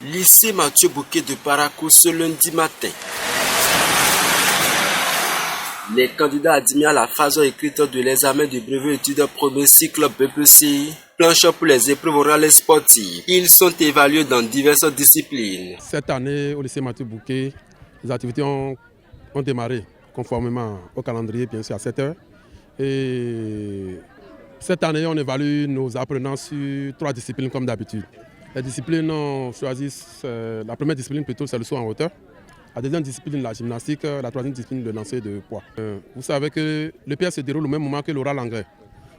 Lycée Mathieu Bouquet de Parakou ce lundi matin. Les candidats admis à la phase écrite de l'examen du brevet études premier cycle BPC planchent pour les épreuves orales et sportives. Ils sont évalués dans diverses disciplines. Cette année, au lycée Mathieu Bouquet, les activités ont démarré conformément au calendrier, bien sûr, à 7 heures. Et cette année, on évalue nos apprenants sur 3 disciplines comme d'habitude. Les disciplines, on choisit la première discipline plutôt, c'est le saut en hauteur. La deuxième discipline, la gymnastique. La troisième discipline, le lancer de poids. Vous savez que le PS se déroule au même moment que l'oral anglais.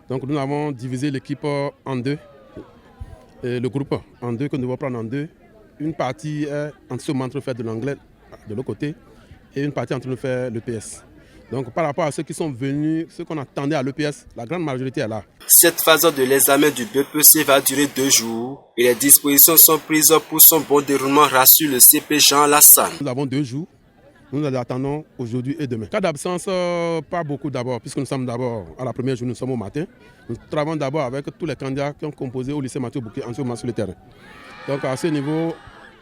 Donc nous avons divisé l'équipe en deux, et le groupe en deux, que nous devons prendre en deux. Une partie est en ce moment en train de faire de l'anglais de l'autre côté et une partie en train de faire le PS. Donc par rapport à ceux qui sont venus, ceux qu'on attendait à l'EPS, la grande majorité est là. Cette phase de l'examen du BPC va durer 2 jours et les dispositions sont prises pour son bon déroulement, rassure le CP Jean Alassane. Nous avons 2 jours, nous les attendons aujourd'hui et demain. Cas d'absence, pas beaucoup d'abord, puisque nous sommes d'abord à la première journée, nous sommes au matin. Nous travaillons d'abord avec tous les candidats qui ont composé au lycée Mathieu Bouquet en ce moment sur le terrain. Donc à ce niveau,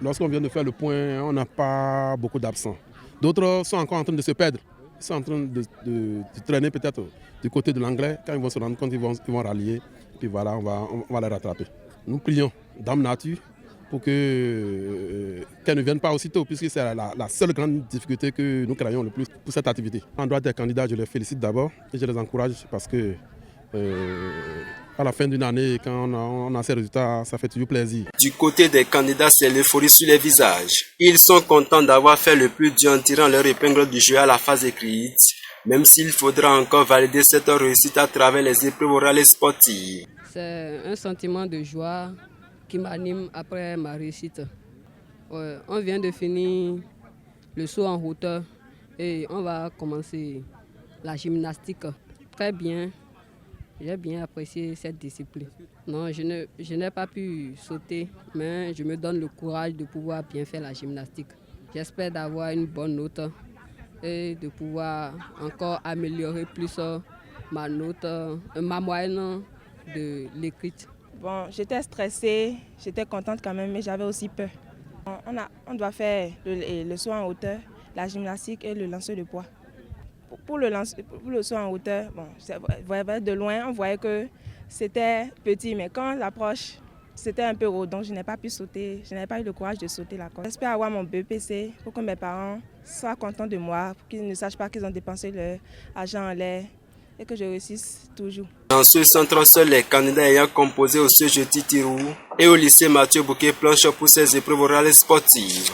lorsqu'on vient de faire le point, on n'a pas beaucoup d'absents. D'autres sont encore en train de se perdre. Ils sont en train de traîner peut-être du côté de l'anglais. Quand ils vont se rendre compte, ils vont rallier. Et puis voilà, on va les rattraper. Nous prions Dame Nature pour qu'elle ne vienne pas aussitôt, puisque c'est la seule grande difficulté que nous craignons le plus pour cette activité. En droit des candidats, je les félicite d'abord et je les encourage parce que à la fin d'une année, quand on a ces résultats, ça fait toujours plaisir. Du côté des candidats, c'est l'euphorie sur les visages. Ils sont contents d'avoir fait le plus dur en tirant leur épingle du jeu à la phase écrite, même s'il faudra encore valider cette réussite à travers les épreuves orales et sportives. C'est un sentiment de joie qui m'anime après ma réussite. On vient de finir le saut en hauteur et on va commencer la gymnastique. Très bien. J'ai bien apprécié cette discipline. Non, je n'ai pas pu sauter, mais je me donne le courage de pouvoir bien faire la gymnastique. J'espère d'avoir une bonne note et de pouvoir encore améliorer plus ma note, ma moyenne de l'écrite. Bon, j'étais stressée, j'étais contente quand même, mais j'avais aussi peur. On doit faire le saut en hauteur, la gymnastique et le lancer de poids. Pour le saut en hauteur, bon, de loin, on voyait que c'était petit, mais quand on l'approche, c'était un peu haut, donc je n'ai pas pu sauter, je n'avais pas eu le courage de sauter la corde. J'espère avoir mon BPC pour que mes parents soient contents de moi, pour qu'ils ne sachent pas qu'ils ont dépensé leur argent en l'air et que je réussisse toujours. Dans ce centre, seuls les candidats ayant composé au CEJ Titirou et au lycée Mathieu Bouquet planchent pour ces épreuves orales sportives.